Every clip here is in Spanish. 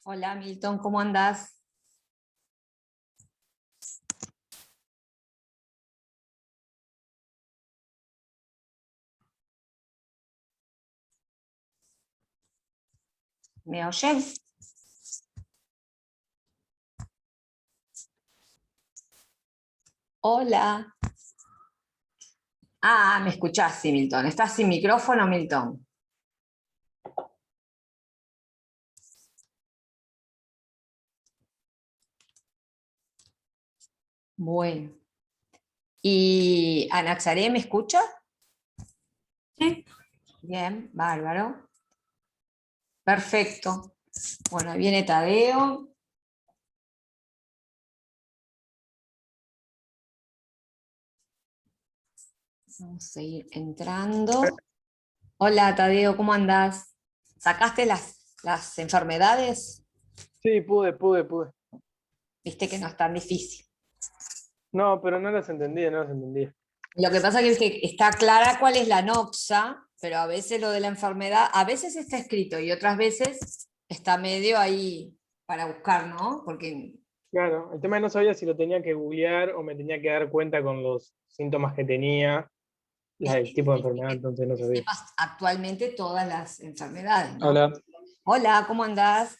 Hola Milton, ¿cómo andás? ¿Me oyen? Hola. Ah, me escuchás, sí, Milton. ¿Estás sin micrófono, Milton? Bueno. ¿Y Anaxaré me escucha? Sí. Bien, bárbaro. Perfecto. Bueno, viene Tadeo. Vamos a ir entrando. Hola Tadeo, ¿cómo andás? ¿Sacaste las enfermedades? Sí, pude. Viste que no es tan difícil. No, pero no las entendía. Lo que pasa es que está clara cuál es la noxa, pero a veces lo de la enfermedad, a veces está escrito y otras veces está medio ahí para buscar, ¿no? Porque Claro, el tema es no sabía si lo tenía que googlear o me tenía que dar cuenta con los síntomas que tenía, el tipo de enfermedad, entonces no sabía. sepas actualmente todas las enfermedades, ¿no? Hola. Hola, ¿cómo andás?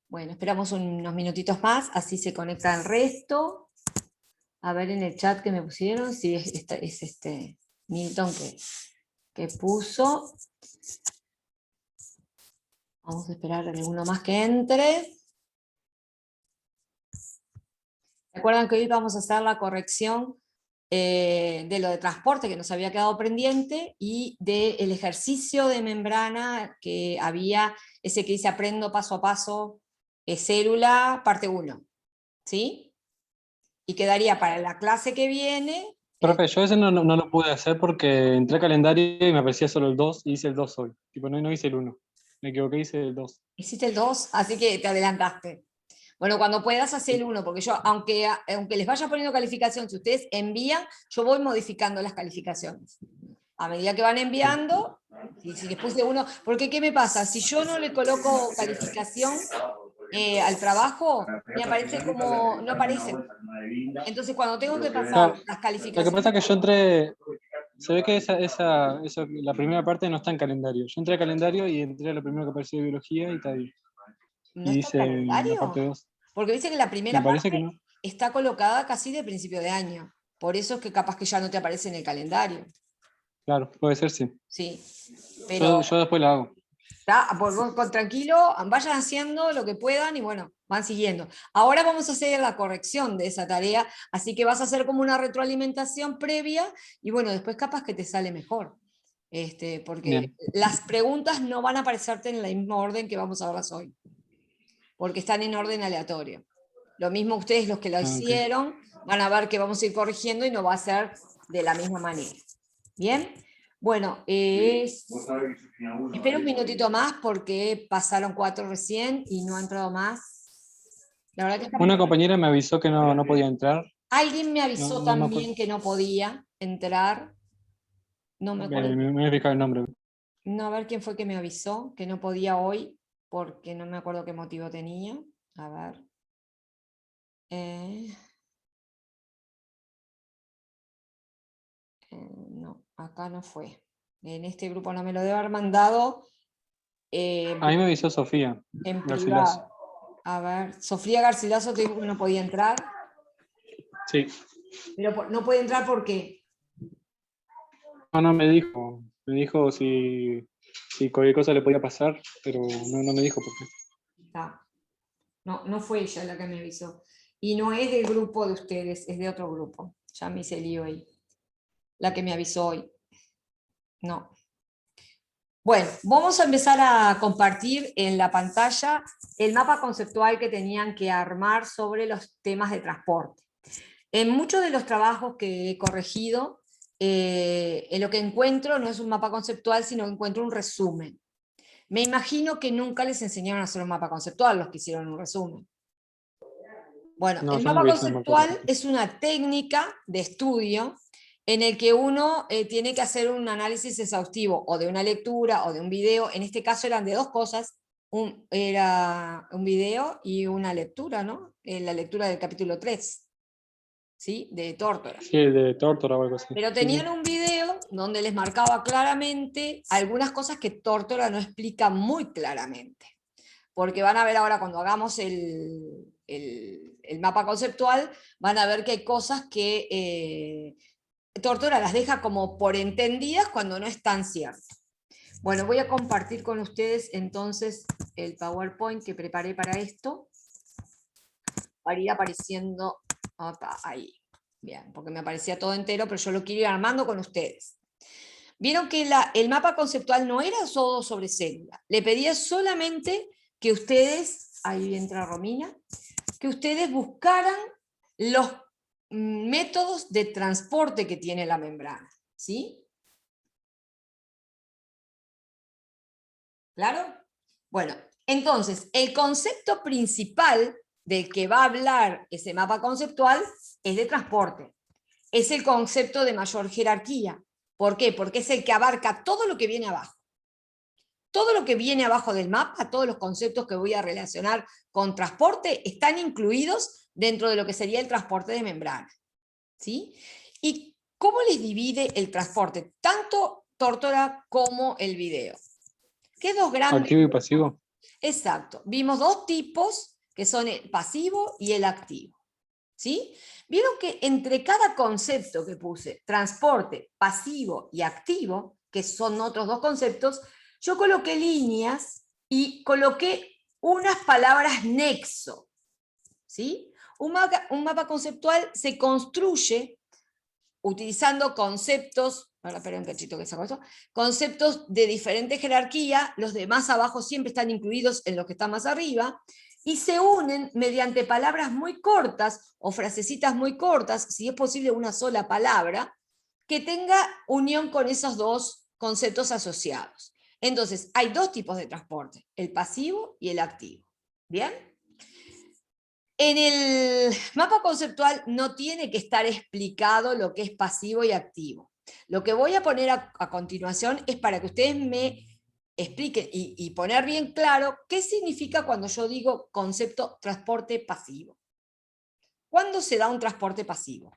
Bueno, esperamos unos minutitos más, así se conecta el resto. A ver en el chat que me pusieron, si es este Milton que puso. Vamos a esperar a alguno más que entre. Recuerdan que hoy vamos a hacer la corrección de lo de transporte que nos había quedado pendiente y del ejercicio de membrana que había, ese que dice aprendo paso a paso, célula, parte 1. ¿Sí? Y quedaría para la clase que viene. Profe, yo ese no lo pude hacer porque entré al calendario y me aparecía solo el 2 y hice el 2 hoy. Tipo, no hice el 1. Me equivoqué, hice el 2. Hiciste el 2, así que te adelantaste. Bueno, cuando puedas hacer el 1, porque yo, aunque les vaya poniendo calificación, si ustedes envían, yo voy modificando las calificaciones. A medida que van enviando, y si les puse 1, porque ¿qué me pasa? Si yo no le coloco calificación al trabajo, me aparece como, no aparece. Entonces, cuando tengo que pasar Claro, las lo que calificaciones, pasa es que yo entré, se ve que la primera parte no está en calendario. Yo entré al calendario y entré a lo primero que apareció de biología y está ahí. ¿no Y está el dice la parte calendario? 2. Porque dice que la Me primera parece que parte no. está colocada casi de principio de año. Por eso es que capaz que ya no te aparece en el calendario. Claro, puede ser, sí. Sí, pero Yo después lo hago. tranquilo, vayan haciendo lo que puedan y bueno, van siguiendo. Ahora vamos a hacer la corrección de esa tarea, así que vas a hacer como una retroalimentación previa y bueno, después capaz que te sale mejor. Porque Bien. las preguntas no van a aparecerte en el mismo orden que vamos a verlas hoy, porque están en orden aleatorio. Lo mismo ustedes los que lo Ah, ok. hicieron, van a ver que vamos a ir corrigiendo y no va a ser de la misma manera. ¿Bien? Bueno, espera un minutito más porque pasaron 4 recién y no ha entrado más. La verdad que Una compañera me avisó que no podía entrar. alguien me No, avisó no me acuerdo. también que no podía entrar. No me acuerdo. Me voy a fijar el nombre. No, a ver quién fue que me avisó que no podía hoy porque no me acuerdo qué motivo tenía. A ver. Eh, no, acá no fue. En este grupo no me lo debe haber mandado A mí me avisó Sofía en Garcilaso. privado. A ver, Sofía Garcilaso te dijo que no podía entrar, Sí. pero no puede entrar porque No me dijo. Me dijo si cualquier cosa le podía pasar, pero no me dijo por qué. está. No, no fue ella la que me avisó. Y no es del grupo de ustedes, es de otro grupo. Ya me hice lío ahí. La que me avisó hoy. No. Bueno, vamos a empezar a compartir en la pantalla el mapa conceptual que tenían que armar sobre los temas de transporte. En muchos de los trabajos que he corregido, en lo que encuentro no es un mapa conceptual, sino que encuentro un resumen. Me imagino que nunca les enseñaron a hacer un mapa conceptual los que hicieron un resumen. Bueno, No, el yo mapa nunca hice un mapa conceptual conceptual. es una técnica de estudio en el que uno tiene que hacer un análisis exhaustivo, o de una lectura, o de un video. En este caso eran de dos cosas, era un video y una lectura, ¿no? La lectura del capítulo 3, ¿sí? De Tórtora. Sí, de Tórtora o algo así. Pero Sí, tenían sí. un video donde les marcaba claramente algunas cosas que Tórtora no explica muy claramente. Porque van a ver ahora cuando hagamos el mapa conceptual, van a ver que hay cosas que Tórtora las deja como por entendidas cuando no es tan cierto. Bueno, voy a compartir con ustedes entonces el PowerPoint que preparé para esto, para ir apareciendo ahí. Bien, porque me aparecía todo entero, pero yo lo quiero ir armando con ustedes. Vieron que el mapa conceptual no era todo sobre célula. Le pedía solamente que ustedes, ahí entra Romina, que ustedes buscaran los métodos de transporte que tiene la membrana. ¿Sí? ¿Claro? Bueno, entonces, el concepto principal del que va a hablar ese mapa conceptual es de transporte. Es el concepto de mayor jerarquía. ¿Por qué? Porque es el que abarca todo lo que viene abajo. Todo lo que viene abajo del mapa, todos los conceptos que voy a relacionar con transporte, están incluidos dentro de lo que sería el transporte de membrana. ¿Sí? ¿Y cómo les divide el transporte? Tanto Tórtora como el video. ¿Qué dos grandes? Activo y pasivo. Exacto. Vimos dos tipos, que son el pasivo y el activo. ¿Sí? Vieron que entre cada concepto que puse, transporte, pasivo y activo, que son otros dos conceptos, yo coloqué líneas y coloqué unas palabras nexo. ¿Sí? Un mapa conceptual se construye utilizando conceptos, ahora espera un cachito que saco eso, conceptos de diferente jerarquía, los de más abajo siempre están incluidos en los que están más arriba, y se unen mediante palabras muy cortas o frasecitas muy cortas, si es posible una sola palabra, que tenga unión con esos dos conceptos asociados. Entonces, hay dos tipos de transporte, el pasivo y el activo. ¿Bien? En el mapa conceptual no tiene que estar explicado lo que es pasivo y activo. Lo que voy a poner a continuación es para que ustedes me expliquen y poner bien claro qué significa cuando yo digo concepto transporte pasivo. ¿Cuándo se da un transporte pasivo?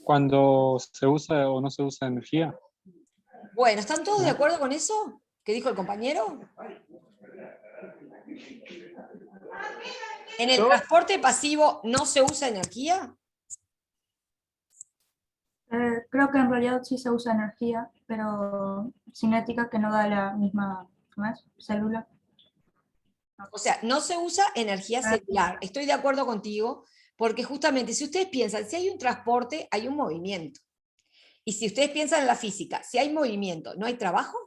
Cuando se usa o no se usa energía. Bueno, ¿están todos de acuerdo con eso que dijo el compañero? ¿En el ¿No? transporte pasivo no se usa energía? Creo que en realidad sí se usa energía, pero cinética que no da la misma célula. O sea, no se usa energía celular. Estoy de acuerdo contigo, porque justamente si ustedes piensan, si hay un transporte, hay un movimiento. Y si ustedes piensan en la física, si hay movimiento, ¿no hay trabajo?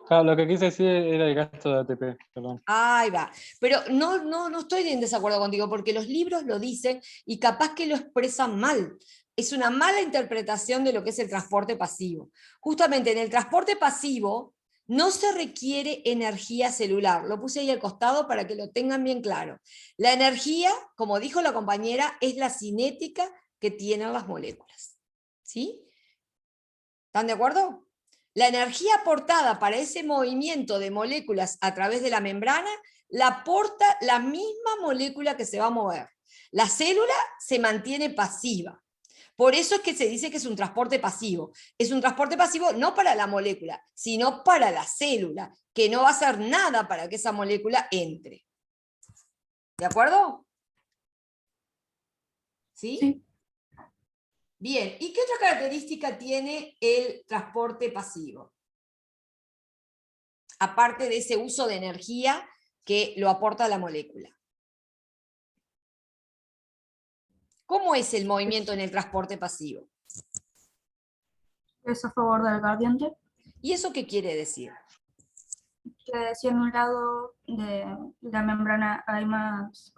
Claro, lo que quise decir era el gasto de ATP, perdón. Ahí va. Pero no estoy en desacuerdo contigo, porque los libros lo dicen y capaz que lo expresan mal. Es una mala interpretación de lo que es el transporte pasivo. Justamente en el transporte pasivo no se requiere energía celular. Lo puse ahí al costado para que lo tengan bien claro. La energía, como dijo la compañera, es la cinética que tienen las moléculas. ¿Sí? ¿Están de acuerdo? La energía aportada para ese movimiento de moléculas a través de la membrana la aporta la misma molécula que se va a mover. La célula se mantiene pasiva. Por eso es que se dice que es un transporte pasivo. Es un transporte pasivo no para la molécula, sino para la célula, que no va a hacer nada para que esa molécula entre. ¿De acuerdo? ¿Sí? Sí. Bien, ¿y qué otra característica tiene el transporte pasivo? Aparte de ese uso de energía que lo aporta la molécula. ¿Cómo es el movimiento en el transporte pasivo? Es a favor del gradiente, ¿Y eso qué quiere decir? que si en un lado de la membrana hay más,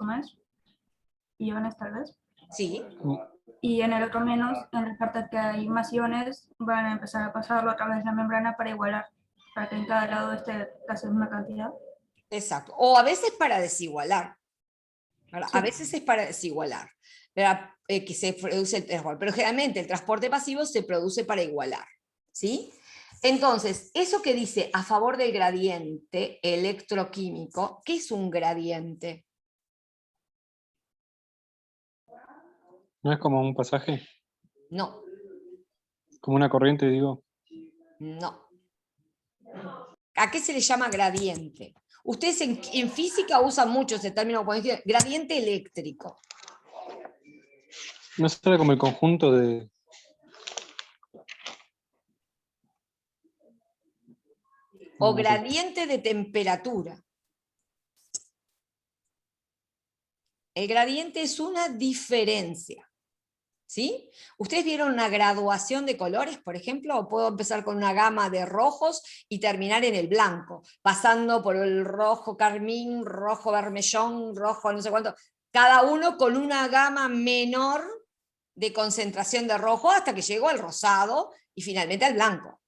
iones tal vez, Sí, y en el otro menos, en la parte que hay más iones, van a empezar a pasarlo a través de la membrana para igualar, para que en cada lado esté la misma cantidad. exacto. O a veces para desigualar. Ahora, Sí. a veces es para desigualar, que se produce el transporte, pero generalmente el transporte pasivo se produce para igualar, ¿sí? Entonces, eso que dice a favor del gradiente electroquímico, ¿qué es un gradiente? ¿No es como un pasaje? No, Como una corriente, digo. no. ¿A qué se le llama gradiente? Ustedes en física usan mucho ese término, cuando dicen gradiente eléctrico. ¿No será como el conjunto de... O no sé. gradiente de temperatura. El gradiente es una diferencia, ¿sí? ¿Ustedes vieron una graduación de colores, por ejemplo? ¿O puedo empezar con una gama de rojos y terminar en el blanco? Pasando por el rojo carmín, rojo vermellón, rojo no sé cuánto. Cada uno con una gama menor de concentración de rojo hasta que llegó al rosado y finalmente al blanco,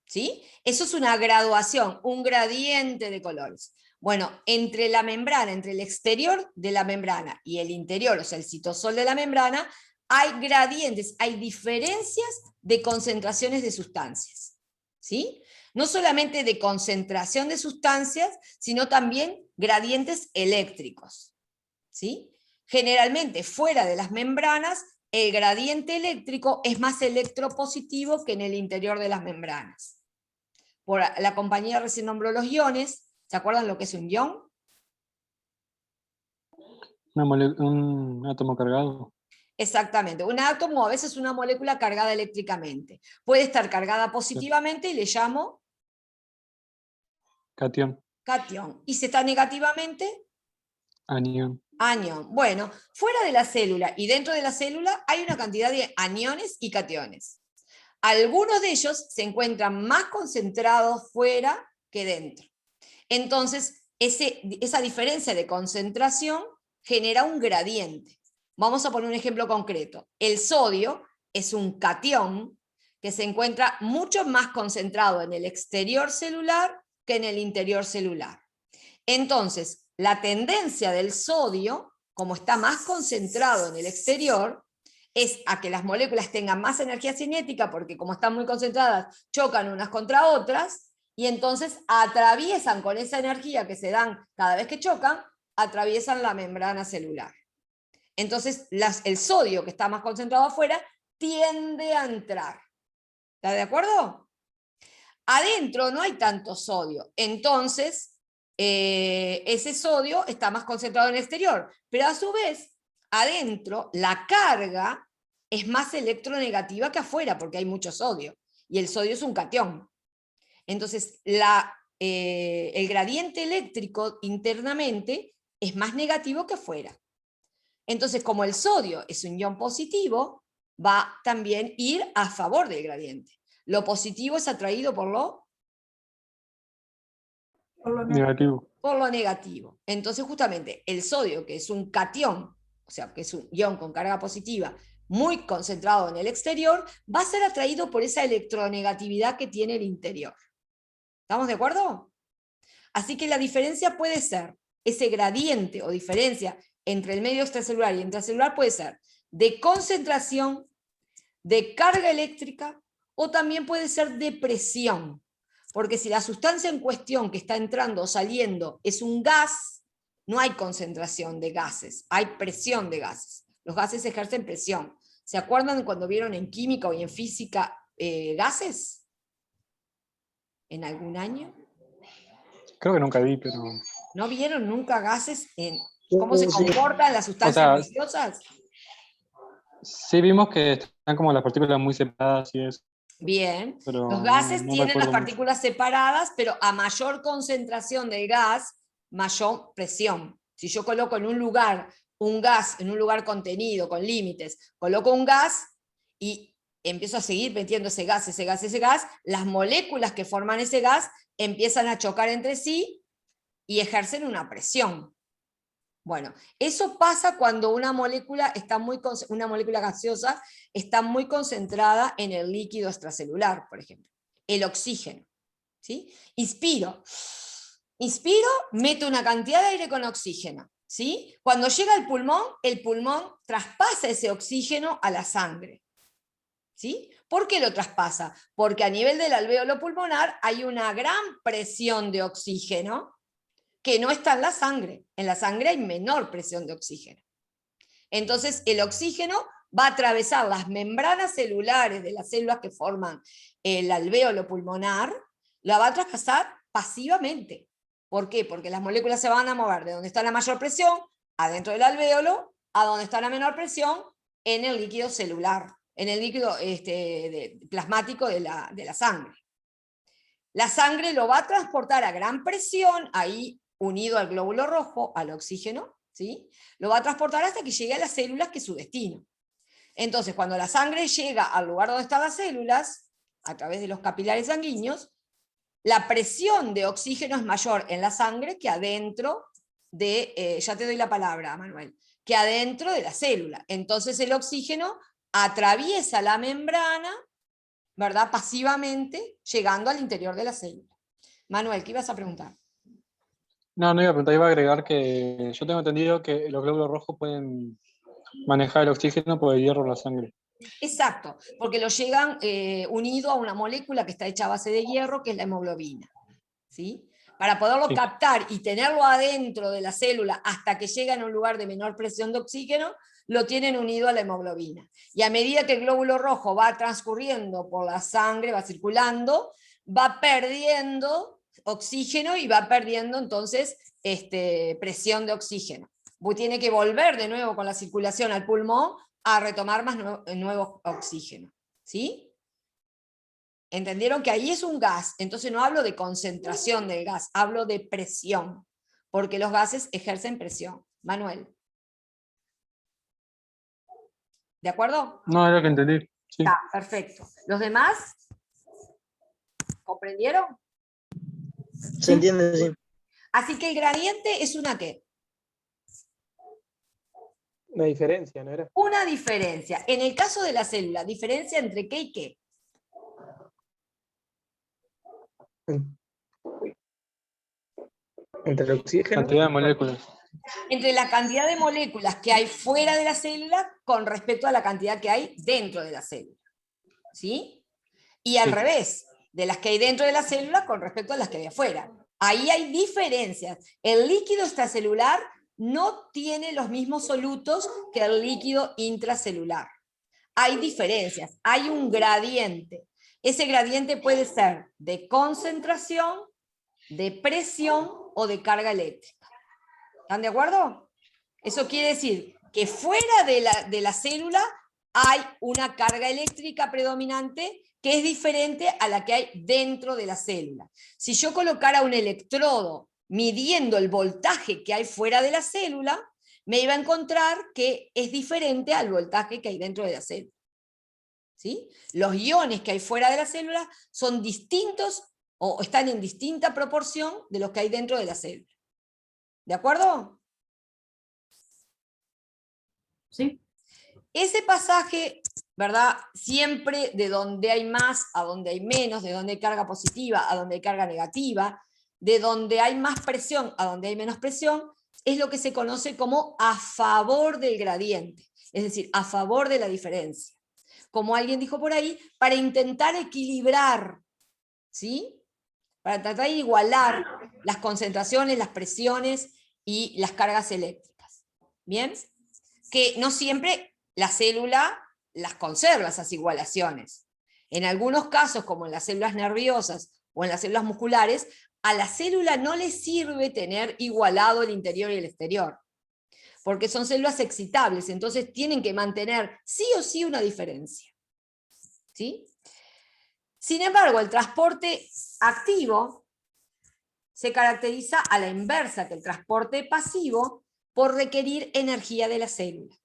¿sí? Eso es una graduación, un gradiente de colores. Bueno, entre la membrana, entre el exterior de la membrana y el interior, o sea, el citosol de la membrana, hay gradientes, hay diferencias de concentraciones de sustancias, ¿sí? No solamente de concentración de sustancias, sino también gradientes eléctricos, ¿sí? Generalmente, fuera de las membranas, el gradiente eléctrico es más electropositivo que en el interior de las membranas. Por la compañía recién nombró los iones. ¿Se acuerdan lo que es un ion? Un átomo cargado. Exactamente. Un átomo a veces es una molécula cargada eléctricamente. Puede estar cargada positivamente y le llamo Catión. catión. Y si está negativamente, Anión. anión. Bueno, fuera de la célula y dentro de la célula hay una cantidad de aniones y cationes. Algunos de ellos se encuentran más concentrados fuera que dentro. Entonces, esa diferencia de concentración genera un gradiente. Vamos a poner un ejemplo concreto. El sodio es un catión que se encuentra mucho más concentrado en el exterior celular que en el interior celular. Entonces, la tendencia del sodio, como está más concentrado en el exterior, es a que las moléculas tengan más energía cinética, porque como están muy concentradas, chocan unas contra otras, y entonces atraviesan con esa energía que se dan cada vez que chocan, atraviesan la membrana celular. Entonces, el sodio, que está más concentrado afuera, tiende a entrar. ¿Está de acuerdo? Adentro no hay tanto sodio, entonces ese sodio está más concentrado en el exterior, pero a su vez, adentro la carga es más electronegativa que afuera, porque hay mucho sodio, y el sodio es un catión. Entonces, el gradiente eléctrico internamente es más negativo que afuera. Entonces, como el sodio es un ion positivo, va también a ir a favor del gradiente. Lo positivo es atraído por lo Negativo. negativo. Entonces, justamente, el sodio, que es un catión, o sea, que es un ion con carga positiva, muy concentrado en el exterior, va a ser atraído por esa electronegatividad que tiene el interior. ¿Estamos de acuerdo? Así que la diferencia puede ser, ese gradiente o diferencia entre el medio extracelular y intracelular puede ser de concentración, de carga eléctrica, o también puede ser de presión. Porque si la sustancia en cuestión que está entrando o saliendo es un gas, no hay concentración de gases, hay presión de gases. Los gases ejercen presión. ¿Se acuerdan cuando vieron en química y en física gases? ¿En algún año? Creo que nunca vi, pero... ¿No vieron nunca gases en cómo se comportan las O sustancias sea, gaseosas? sí vimos que están como las partículas muy separadas y eso, Bien, pero los gases no tienen las recuerdo mucho. partículas separadas, pero a mayor concentración del gas, mayor presión. Si yo coloco en un lugar un gas, en un lugar contenido, con límites, coloco un gas y empiezo a seguir metiendo ese gas, ese gas, ese gas, las moléculas que forman ese gas empiezan a chocar entre sí y ejercen una presión. Bueno, eso pasa cuando una molécula una molécula gaseosa está muy concentrada en el líquido extracelular, por ejemplo, el oxígeno. ¿Sí? Inspiro, meto una cantidad de aire con oxígeno. ¿sí? Cuando llega al pulmón, el pulmón traspasa ese oxígeno a la sangre. ¿Sí? ¿Por qué lo traspasa? Porque a nivel del alvéolo pulmonar hay una gran presión de oxígeno que no está en la sangre. En la sangre hay menor presión de oxígeno. Entonces, el oxígeno va a atravesar las membranas celulares de las células que forman el alvéolo pulmonar, la va a traspasar pasivamente. ¿Por qué? Porque las moléculas se van a mover de donde está la mayor presión, adentro del alvéolo, a donde está la menor presión, en el líquido celular, en el líquido plasmático de la sangre. La sangre lo va a transportar a gran presión, ahí unido al glóbulo rojo, al oxígeno, ¿sí? Lo va a transportar hasta que llegue a las células, que es su destino. Entonces, cuando la sangre llega al lugar donde están las células, a través de los capilares sanguíneos, la presión de oxígeno es mayor en la sangre que adentro de, ya te doy la palabra, Manuel, que adentro de la célula. Entonces el oxígeno atraviesa la membrana, ¿verdad? Pasivamente, llegando al interior de la célula. Manuel, ¿qué ibas a preguntar? No, no iba a preguntar, iba a agregar que yo tengo entendido que los glóbulos rojos pueden manejar el oxígeno por el hierro en la sangre. Exacto, porque lo llegan unido a una molécula que está hecha a base de hierro, que es la hemoglobina. ¿Sí? Para poderlo Sí. captar y tenerlo adentro de la célula hasta que llega a un lugar de menor presión de oxígeno, lo tienen unido a la hemoglobina. Y a medida que el glóbulo rojo va transcurriendo por la sangre, va circulando, va perdiendo oxígeno y va perdiendo entonces presión de oxígeno. Tiene que volver de nuevo con la circulación al pulmón a retomar más nuevo oxígeno. ¿Sí? ¿Entendieron que ahí es un gas? Entonces no hablo de concentración del gas, hablo de presión, porque los gases ejercen presión. Manuel. ¿De acuerdo? No, era lo que entendí. Sí. Está, perfecto. ¿Los demás? ¿Comprendieron? Se entiende, sí. Así que el gradiente es una ¿qué? Una diferencia, ¿no era? Una diferencia. En el caso de la célula, ¿diferencia entre qué y qué? Entre el oxígeno. Cantidad de moléculas. Entre la cantidad de moléculas que hay fuera de la célula con respecto a la cantidad que hay dentro de la célula. ¿Sí? Y al Sí. revés, de las que hay dentro de la célula con respecto a las que hay afuera. Ahí hay diferencias. El líquido extracelular no tiene los mismos solutos que el líquido intracelular. Hay diferencias, hay un gradiente. Ese gradiente puede ser de concentración, de presión o de carga eléctrica. ¿Están de acuerdo? Eso quiere decir que fuera de la célula hay una carga eléctrica predominante que es diferente a la que hay dentro de la célula. Si yo colocara un electrodo midiendo el voltaje que hay fuera de la célula, me iba a encontrar que es diferente al voltaje que hay dentro de la célula. ¿Sí? Los iones que hay fuera de la célula son distintos o están en distinta proporción de los que hay dentro de la célula. ¿De acuerdo? Sí. Ese pasaje, ¿verdad? Siempre de donde hay más a donde hay menos, de donde hay carga positiva a donde hay carga negativa, de donde hay más presión a donde hay menos presión, es lo que se conoce como a favor del gradiente, es decir, a favor de la diferencia. Como alguien dijo por ahí, para intentar equilibrar, ¿sí? Para tratar de igualar las concentraciones, las presiones y las cargas eléctricas. ¿Bien? Que no siempre la célula las conserva esas igualaciones. En algunos casos, como en las células nerviosas o en las células musculares, a la célula no le sirve tener igualado el interior y el exterior, porque son células excitables, entonces tienen que mantener sí o sí una diferencia. ¿Sí? Sin embargo, el transporte activo se caracteriza a la inversa que el transporte pasivo por requerir energía de la célula.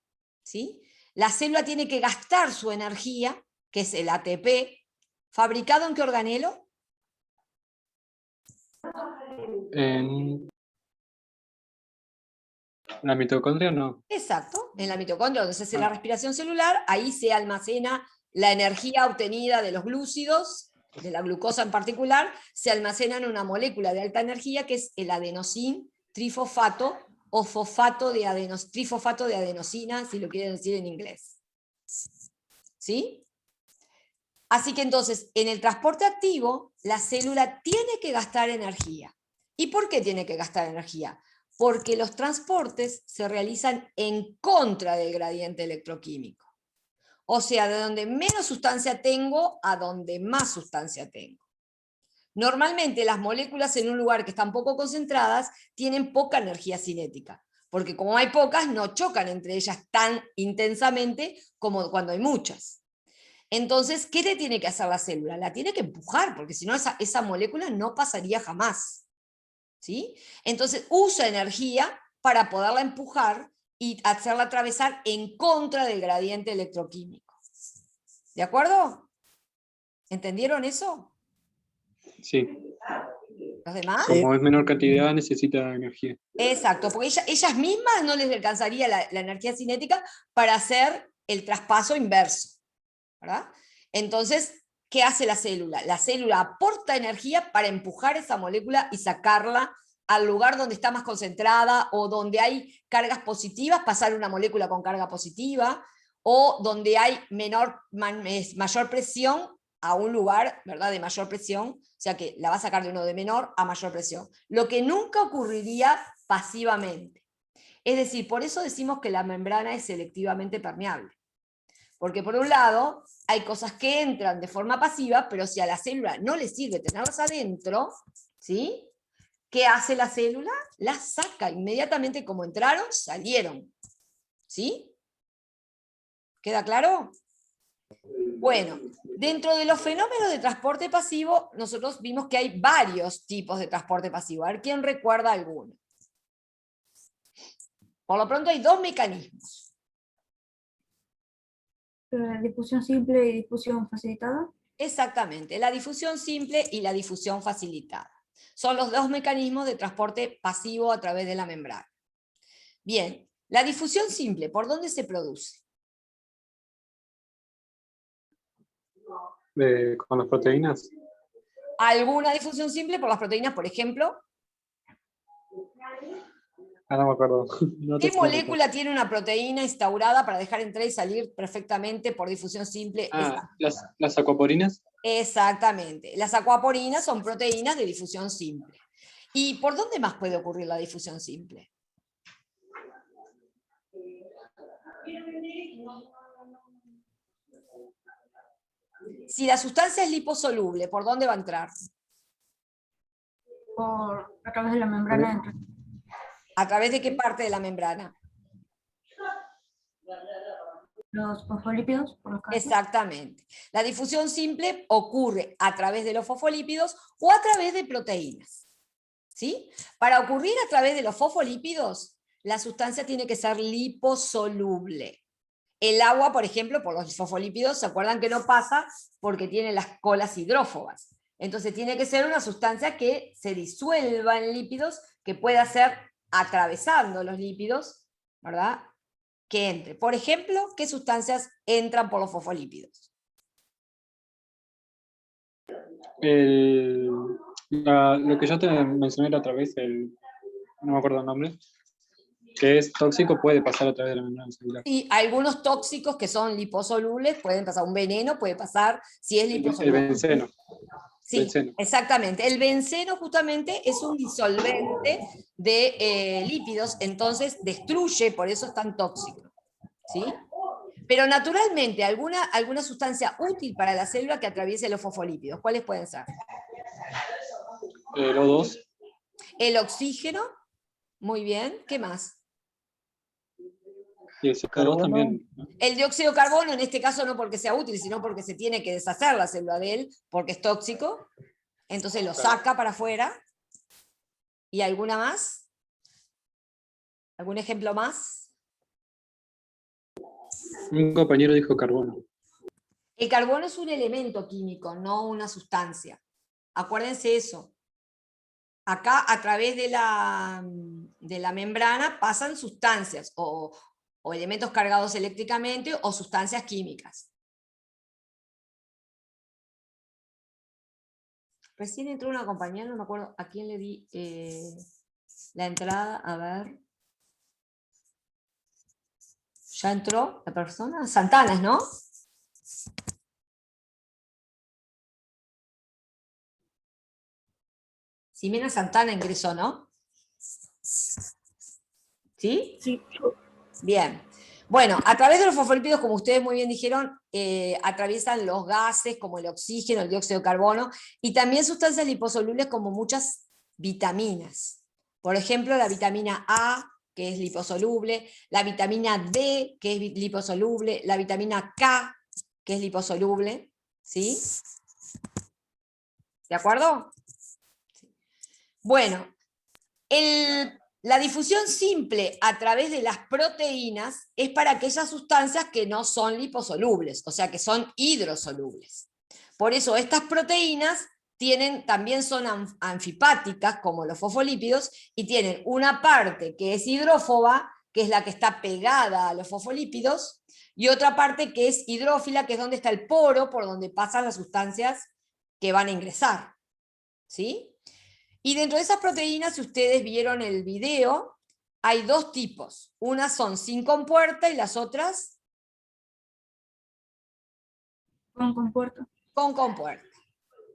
¿Sí? La célula tiene que gastar su energía, que es el ATP, ¿fabricado en qué organelo? En la mitocondria no. Exacto, en la mitocondria, donde se hace la respiración celular, ahí se almacena la energía obtenida de los glúcidos, de la glucosa en particular, se almacena en una molécula de alta energía que es el adenosin trifosfato o trifosfato de adenosina, si lo quieren decir en inglés. ¿Sí? Así que entonces, en el transporte activo, la célula tiene que gastar energía. ¿Y por qué tiene que gastar energía? Porque los transportes se realizan en contra del gradiente electroquímico. O sea, de donde menos sustancia tengo a donde más sustancia tengo. Normalmente las moléculas en un lugar que están poco concentradas tienen poca energía cinética, porque como hay pocas, no chocan entre ellas tan intensamente como cuando hay muchas. Entonces, ¿qué le tiene que hacer la célula? La tiene que empujar, porque si no esa molécula no pasaría jamás. ¿Sí? Entonces usa energía para poderla empujar y hacerla atravesar en contra del gradiente electroquímico. ¿De acuerdo? ¿Entendieron eso? Sí. ¿Los demás? Sí. Como es menor cantidad, necesita energía. Exacto, porque ellas mismas no les alcanzaría la energía cinética para hacer el traspaso inverso, ¿verdad? Entonces, ¿qué hace la célula? La célula aporta energía para empujar esa molécula y sacarla al lugar donde está más concentrada o donde hay cargas positivas, pasar una molécula con carga positiva, o donde hay mayor presión a un lugar, ¿verdad?, de mayor presión, o sea que la va a sacar de uno de menor a mayor presión. Lo que nunca ocurriría pasivamente. Es decir, por eso decimos que la membrana es selectivamente permeable. Porque por un lado, hay cosas que entran de forma pasiva, pero si a la célula no le sirve tenerlas adentro, ¿sí? ¿Qué hace la célula? Las saca inmediatamente, como entraron, salieron. ¿Sí? ¿Queda claro? Bueno, dentro de los fenómenos de transporte pasivo, nosotros vimos que hay varios tipos de transporte pasivo. A ver, ¿quién recuerda alguno? Por lo pronto hay dos mecanismos. Difusión simple y difusión facilitada. Exactamente, la difusión simple y la difusión facilitada. Son los dos mecanismos de transporte pasivo a través de la membrana. Bien, la difusión simple, ¿por dónde se produce? Con las proteínas. ¿Alguna difusión simple por las proteínas, por ejemplo? Ah, no me acuerdo. No ¿Qué te puedo recordar. molécula tiene una proteína instaurada para dejar entrar y salir perfectamente por difusión simple? Ah, las acuaporinas. Exactamente. Las acuaporinas son proteínas de difusión simple. ¿Y por dónde más puede ocurrir la difusión simple? Si la sustancia es liposoluble, ¿por dónde va a entrar? A través de la membrana. ¿A través de qué parte de la membrana? Los fosfolípidos, por los casos. Exactamente. La difusión simple ocurre a través de los fosfolípidos o a través de proteínas. ¿Sí? Para ocurrir a través de los fosfolípidos, la sustancia tiene que ser liposoluble. El agua, por ejemplo, por los fosfolípidos, ¿se acuerdan que no pasa? Porque tiene las colas hidrófobas. Entonces tiene que ser una sustancia que se disuelva en lípidos, que pueda ser atravesando los lípidos, ¿verdad?, que entre. Por ejemplo, ¿qué sustancias entran por los fosfolípidos? Lo que yo te mencioné la otra vez, no me acuerdo el nombre, que es tóxico, puede pasar a través de la membrana celular. Y algunos tóxicos que son liposolubles pueden pasar, un veneno puede pasar si es El liposoluble. benceno. Sí, Benceno. exactamente. El benceno justamente es un disolvente de lípidos, entonces destruye, por eso es tan tóxico. ¿Sí? Pero naturalmente, alguna sustancia útil para la célula que atraviese los fosfolípidos, ¿cuáles pueden ser? El O2. El oxígeno, muy bien, ¿qué más? Y el CO2 Carbono. también, ¿no? El dióxido de carbono, en este caso no porque sea útil, sino porque se tiene que deshacer la célula de él, porque es tóxico, entonces lo saca para afuera. ¿Y alguna más? ¿Algún ejemplo más? Un compañero dijo carbono. El carbono es un elemento químico, no una sustancia. Acuérdense eso. Acá, a través de la membrana, pasan sustancias o elementos cargados eléctricamente o sustancias químicas. Recién entró una compañera, no me acuerdo a quién le di la entrada, a ver. ¿Ya entró la persona? Santana, ¿no? Ximena Santana ingresó, ¿no? ¿Sí? Sí. Bien. Bueno, a través de los fosfolípidos, como ustedes muy bien dijeron, atraviesan los gases como el oxígeno, el dióxido de carbono, y también sustancias liposolubles como muchas vitaminas. Por ejemplo, la vitamina A, que es liposoluble, la vitamina D, que es liposoluble, la vitamina K, que es liposoluble, ¿sí? ¿De acuerdo? Bueno, la difusión simple a través de las proteínas es para aquellas sustancias que no son liposolubles, o sea, que son hidrosolubles. Por eso estas proteínas también son anfipáticas, como los fosfolípidos, y tienen una parte que es hidrófoba, que es la que está pegada a los fosfolípidos, y otra parte que es hidrófila, que es donde está el poro, por donde pasan las sustancias que van a ingresar. ¿Sí? Y dentro de esas proteínas, si ustedes vieron el video, hay dos tipos. Unas son sin compuerta y las otras Con compuerta. con compuerta.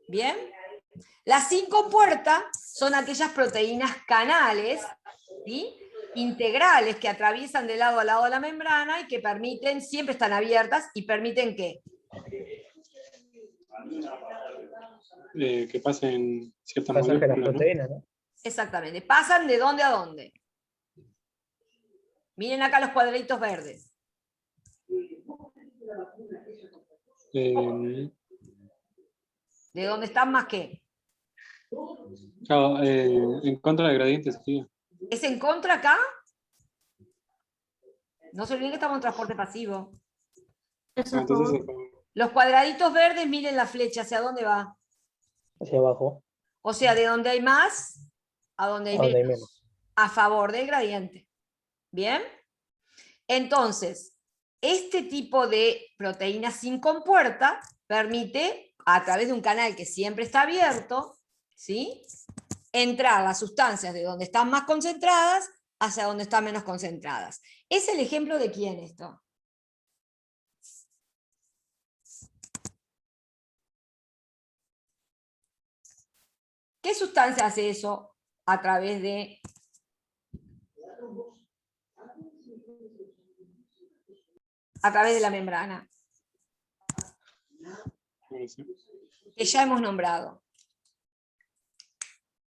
¿Bien? Las sin compuerta son aquellas proteínas canales, ¿sí? Integrales, que atraviesan de lado a lado de la membrana y que permiten, siempre están abiertas y permiten ¿qué? Que pasen ciertas Pasaje de las moléculas, ¿no? proteínas, ¿no? Exactamente. ¿Pasan de dónde a dónde? Miren acá los cuadraditos verdes. ¿De dónde están más qué? Claro, en contra del gradiente sería. ¿Es en contra acá? No se olviden que estamos en transporte pasivo. Eso es Entonces, favor. Los cuadraditos verdes, miren la flecha, ¿hacia dónde va? Hacia abajo, O sea, de donde hay más a donde hay a donde hay menos. menos. A favor del gradiente. ¿Bien? Entonces, este tipo de proteína sin compuerta permite, a través de un canal que siempre está abierto, ¿sí?, entrar las sustancias de donde están más concentradas hacia donde están menos concentradas. ¿Es el ejemplo de quién esto? ¿Qué sustancia hace eso a través de la membrana? Que ya hemos nombrado.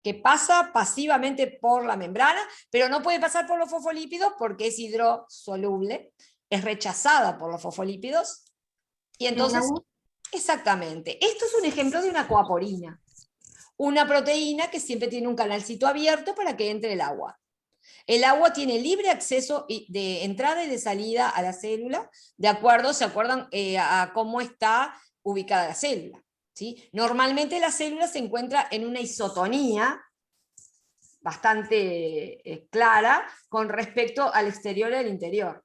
Que pasa pasivamente por la membrana, pero no puede pasar por los fosfolípidos porque es hidrosoluble, es rechazada por los fosfolípidos, y entonces, exactamente, esto es un ejemplo de una aquaporina, una proteína que siempre tiene un canalcito abierto para que entre el agua. El agua tiene libre acceso de entrada y de salida a la célula, de acuerdo, ¿se acuerdan a cómo está ubicada la célula? ¿Sí? Normalmente la célula se encuentra en una isotonía bastante clara con respecto al exterior y al interior.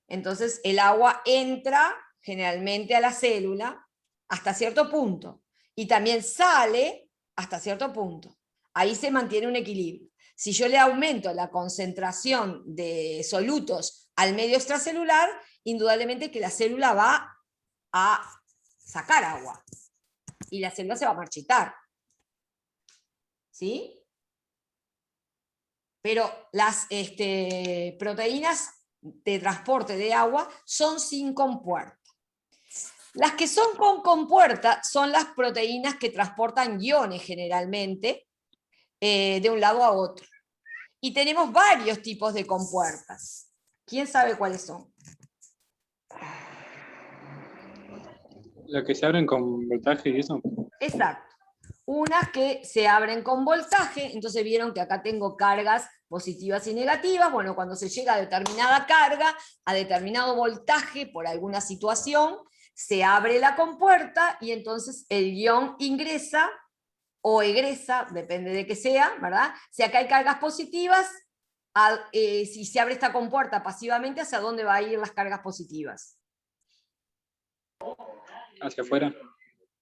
Entonces el agua entra generalmente a la célula hasta cierto punto y también sale hasta cierto punto. Ahí se mantiene un equilibrio. Si yo le aumento la concentración de solutos al medio extracelular, indudablemente que la célula va a sacar agua y la célula se va a marchitar. ¿Sí? Pero las proteínas de transporte de agua son sin compuerta. Las que son con compuerta son las proteínas que transportan iones generalmente de un lado a otro. Y tenemos varios tipos de compuertas. ¿Quién sabe cuáles son? ¿Las que se abren con voltaje y eso? Exacto. Unas que se abren con voltaje, entonces vieron que acá tengo cargas positivas y negativas. Bueno, cuando se llega a determinada carga, a determinado voltaje por alguna situación, se abre la compuerta y entonces el ion ingresa o egresa, depende de qué sea, ¿verdad? Si acá hay cargas positivas, si se abre esta compuerta pasivamente, ¿hacia dónde van a ir las cargas positivas? ¿Hacia afuera?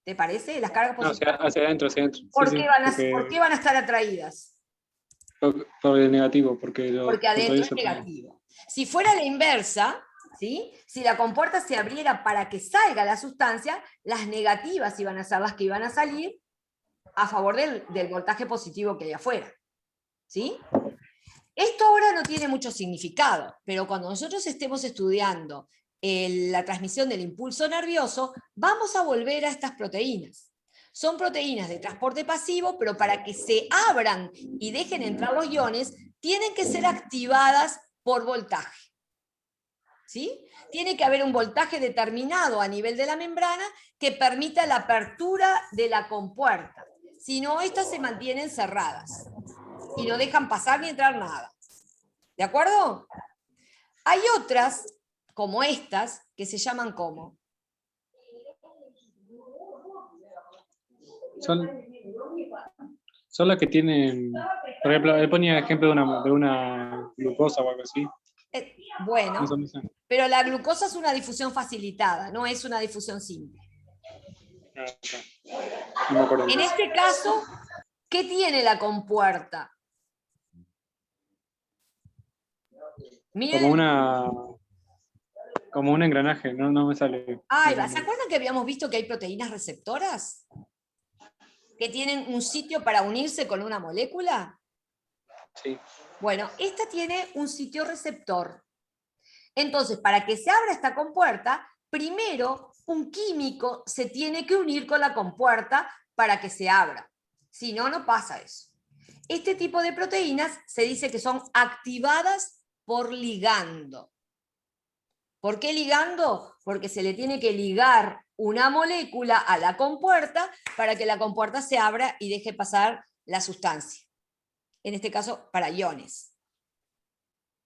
¿Te parece? Las cargas No, positivas. hacia adentro, hacia adentro. ¿Por Sí, qué sí, ¿Por qué van a estar atraídas? por el negativo, porque Porque adentro es contradice. negativo. Si fuera la inversa, ¿sí? Si la compuerta se abriera para que salga la sustancia, las negativas iban a ser las que iban a salir a favor del voltaje positivo que hay afuera. ¿Sí? Esto ahora no tiene mucho significado, pero cuando nosotros estemos estudiando la transmisión del impulso nervioso, vamos a volver a estas proteínas. Son proteínas de transporte pasivo, pero para que se abran y dejen entrar los iones, tienen que ser activadas por voltaje. ¿Sí? Tiene que haber un voltaje determinado a nivel de la membrana que permita la apertura de la compuerta. Si no, estas se mantienen cerradas y no dejan pasar ni entrar nada. ¿De acuerdo? Hay otras, como estas, que se llaman ¿cómo? Son las que tienen, por ejemplo, él ponía ejemplo de una glucosa o algo así. Bueno, No son esas. pero la glucosa es una difusión facilitada, no es una difusión simple. Ah, no me acuerdo. En este caso, ¿qué tiene la compuerta? Miren, Como un engranaje, no me sale. ahí va. ¿Se acuerdan que habíamos visto que hay proteínas receptoras? Que tienen un sitio para unirse con una molécula. Sí. Bueno, esta tiene un sitio receptor. Entonces, para que se abra esta compuerta, primero un químico se tiene que unir con la compuerta para que se abra. Si no, no pasa eso. Este tipo de proteínas se dice que son activadas por ligando. ¿Por qué ligando? Porque se le tiene que ligar una molécula a la compuerta para que la compuerta se abra y deje pasar la sustancia. En este caso, para iones.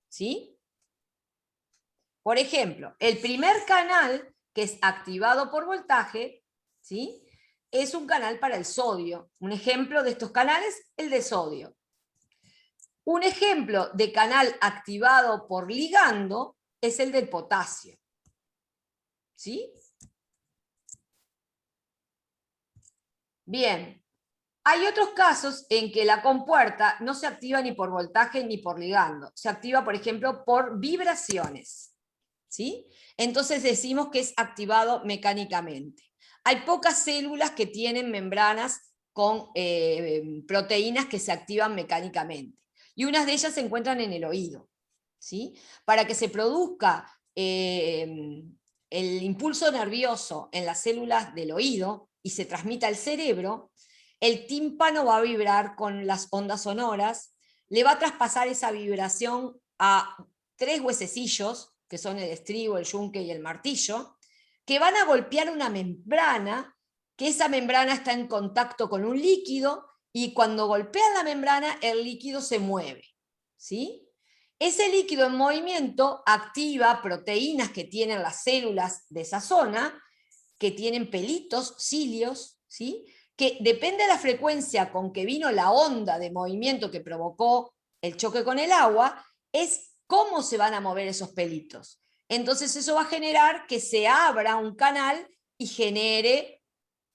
¿Sí? Por ejemplo, el primer canal que es activado por voltaje, ¿sí? Es un canal para el sodio. Un ejemplo de estos canales, el de sodio. Un ejemplo de canal activado por ligando es el del potasio. ¿Sí? Bien. Hay otros casos en que la compuerta no se activa ni por voltaje ni por ligando. Se activa, por ejemplo, por vibraciones. ¿Sí? Entonces decimos que es activado mecánicamente. Hay pocas células que tienen membranas con proteínas que se activan mecánicamente. Y unas de ellas se encuentran en el oído. ¿Sí? Para que se produzca el impulso nervioso en las células del oído y se transmita al cerebro, el tímpano va a vibrar con las ondas sonoras, le va a traspasar esa vibración a 3 huesecillos, que son el estribo, el yunque y el martillo, que van a golpear una membrana, que esa membrana está en contacto con un líquido, y cuando golpean la membrana, el líquido se mueve. ¿Sí? Ese líquido en movimiento activa proteínas que tienen las células de esa zona, que tienen pelitos, cilios, ¿sí? Que depende de la frecuencia con que vino la onda de movimiento que provocó el choque con el agua, es cómo se van a mover esos pelitos. Entonces eso va a generar que se abra un canal y genere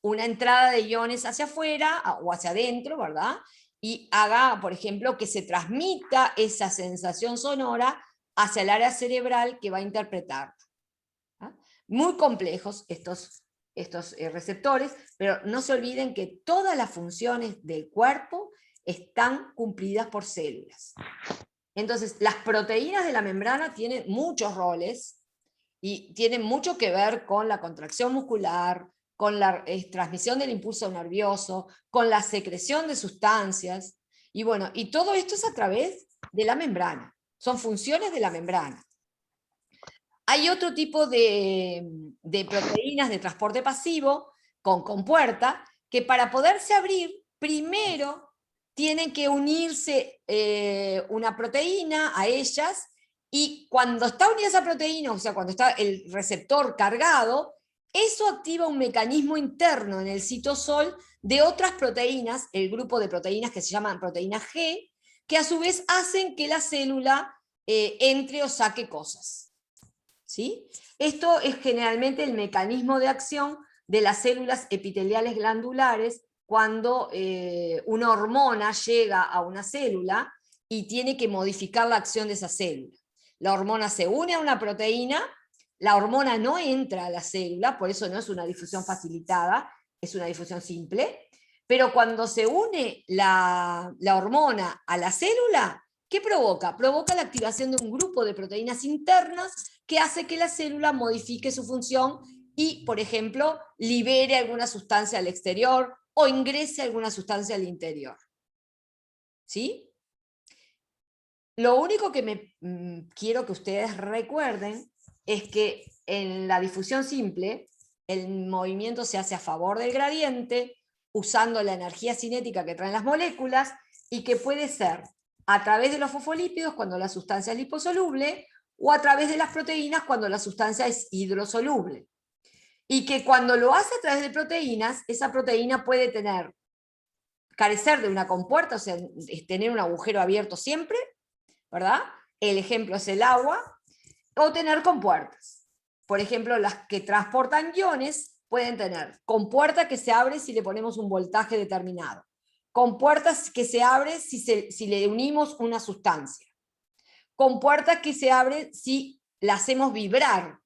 una entrada de iones hacia afuera o hacia adentro, ¿verdad? Y haga, por ejemplo, que se transmita esa sensación sonora hacia el área cerebral que va a interpretar. ¿Ah? Muy complejos estos receptores, pero no se olviden que todas las funciones del cuerpo están cumplidas por células. Entonces, las proteínas de la membrana tienen muchos roles y tienen mucho que ver con la contracción muscular, con la transmisión del impulso nervioso, con la secreción de sustancias, y bueno, y todo esto es a través de la membrana, son funciones de la membrana. Hay otro tipo de proteínas de transporte pasivo con compuerta que para poderse abrir, primero tienen que unirse una proteína a ellas, y cuando está unida esa proteína, o sea, cuando está el receptor cargado, eso activa un mecanismo interno en el citosol de otras proteínas, el grupo de proteínas que se llaman proteínas G, que a su vez hacen que la célula entre o saque cosas. ¿Sí? Esto es generalmente el mecanismo de acción de las células epiteliales glandulares cuando una hormona llega a una célula y tiene que modificar la acción de esa célula. La hormona se une a una proteína la hormona no entra a la célula, por eso no es una difusión facilitada, es una difusión simple, pero cuando se une la hormona a la célula, ¿qué provoca? Provoca la activación de un grupo de proteínas internas que hace que la célula modifique su función y, por ejemplo, libere alguna sustancia al exterior o ingrese alguna sustancia al interior. ¿Sí? Lo único que quiero que ustedes recuerden es que en la difusión simple el movimiento se hace a favor del gradiente, usando la energía cinética que traen las moléculas, y que puede ser a través de los fosfolípidos cuando la sustancia es liposoluble, o a través de las proteínas cuando la sustancia es hidrosoluble. Y que cuando lo hace a través de proteínas, esa proteína puede carecer de una compuerta, o sea, tener un agujero abierto siempre, ¿verdad? El ejemplo es el agua, o tener compuertas. Por ejemplo, las que transportan iones pueden tener compuerta que se abre si le ponemos un voltaje determinado, compuertas que se abre si le unimos una sustancia, compuertas que se abren si la hacemos vibrar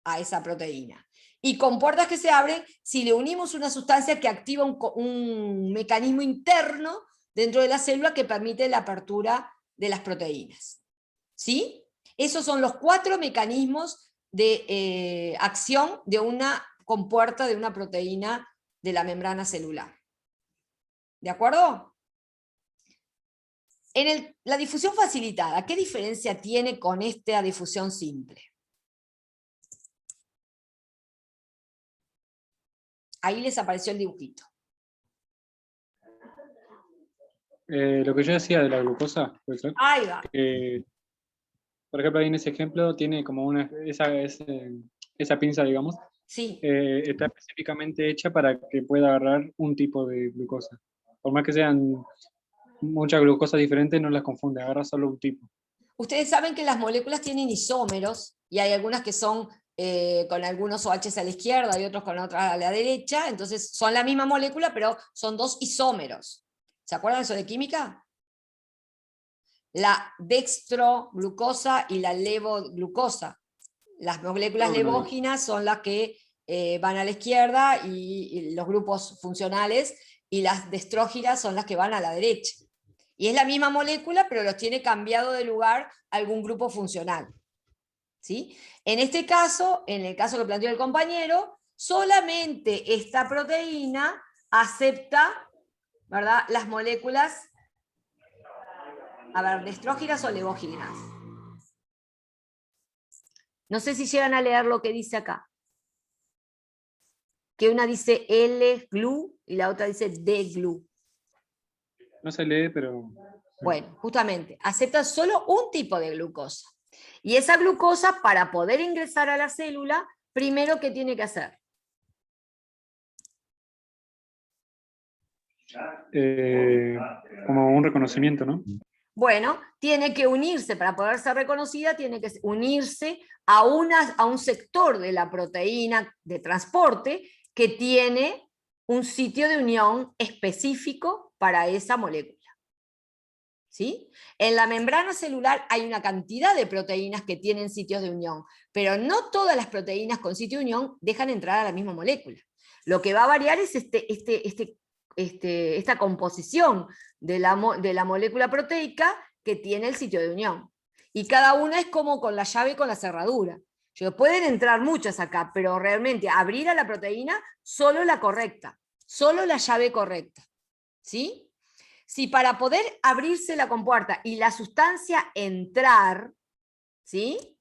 a esa proteína, y compuertas que se abren si le unimos una sustancia que activa un mecanismo interno dentro de la célula que permite la apertura de las proteínas. ¿Sí? Esos son los 4 mecanismos de acción de una compuerta de una proteína de la membrana celular. ¿De acuerdo? En la difusión facilitada, ¿qué diferencia tiene con esta difusión simple? Ahí les apareció el dibujito. Lo que yo decía de la glucosa, puede ser. Ahí va. Por ejemplo, ahí en ese ejemplo tiene como esa pinza, digamos, Sí. está específicamente hecha para que pueda agarrar un tipo de glucosa. Por más que sean muchas glucosas diferentes, no las confunde, agarra solo un tipo. Ustedes saben que las moléculas tienen isómeros, y hay algunas que son con algunos OHs a la izquierda y otros con otras a la derecha, entonces son la misma molécula, pero son 2 isómeros. ¿Se acuerdan de eso de química? La dextroglucosa y la levoglucosa. Las moléculas levógenas son las que van a la izquierda y los grupos funcionales, y las dextróginas son las que van a la derecha. Y es la misma molécula, pero los tiene cambiado de lugar algún grupo funcional. ¿Sí? En este caso, en el caso que planteó el compañero, solamente esta proteína acepta, ¿verdad?, las moléculas, a ver, dextróginas o levóginas. No sé si llegan a leer lo que dice acá. Que una dice L-glu y la otra dice D-glu. No se lee, pero... Bueno, justamente, acepta solo un tipo de glucosa. Y esa glucosa, para poder ingresar a la célula, primero, ¿qué tiene que hacer? Como un reconocimiento, ¿no? Bueno, tiene que unirse, para poder ser reconocida, tiene que unirse a un sector de la proteína de transporte que tiene un sitio de unión específico para esa molécula. ¿Sí? En la membrana celular hay una cantidad de proteínas que tienen sitios de unión, pero no todas las proteínas con sitio de unión dejan entrar a la misma molécula. Lo que va a variar es esta composición de la molécula proteica que tiene el sitio de unión. Y cada una es como con la llave y con la cerradura. Pueden entrar muchas acá, pero realmente abrir a la proteína solo la correcta, solo la llave correcta. ¿Sí? Si para poder abrirse la compuerta y la sustancia entrar, ¿sí?,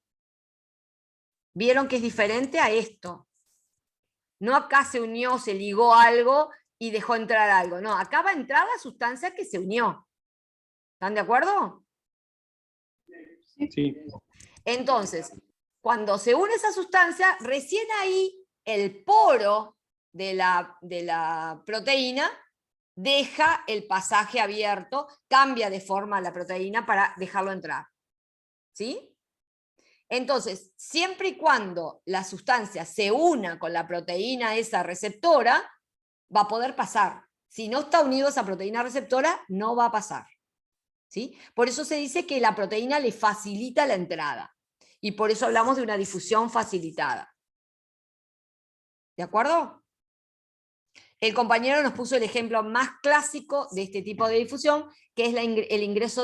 vieron que es diferente a esto. No acá se unió, se ligó algo y dejó entrar algo. No, acá va a entrar la sustancia que se unió. ¿Están de acuerdo? Sí. Entonces, cuando se une esa sustancia, recién ahí el poro de la proteína deja el pasaje abierto, cambia de forma la proteína para dejarlo entrar. ¿Sí? Entonces, siempre y cuando la sustancia se una con la proteína esa receptora, va a poder pasar. Si no está unido a esa proteína receptora, no va a pasar. ¿Sí? Por eso se dice que la proteína le facilita la entrada. Y por eso hablamos de una difusión facilitada. ¿De acuerdo? El compañero nos puso el ejemplo más clásico de este tipo de difusión, que es el ingreso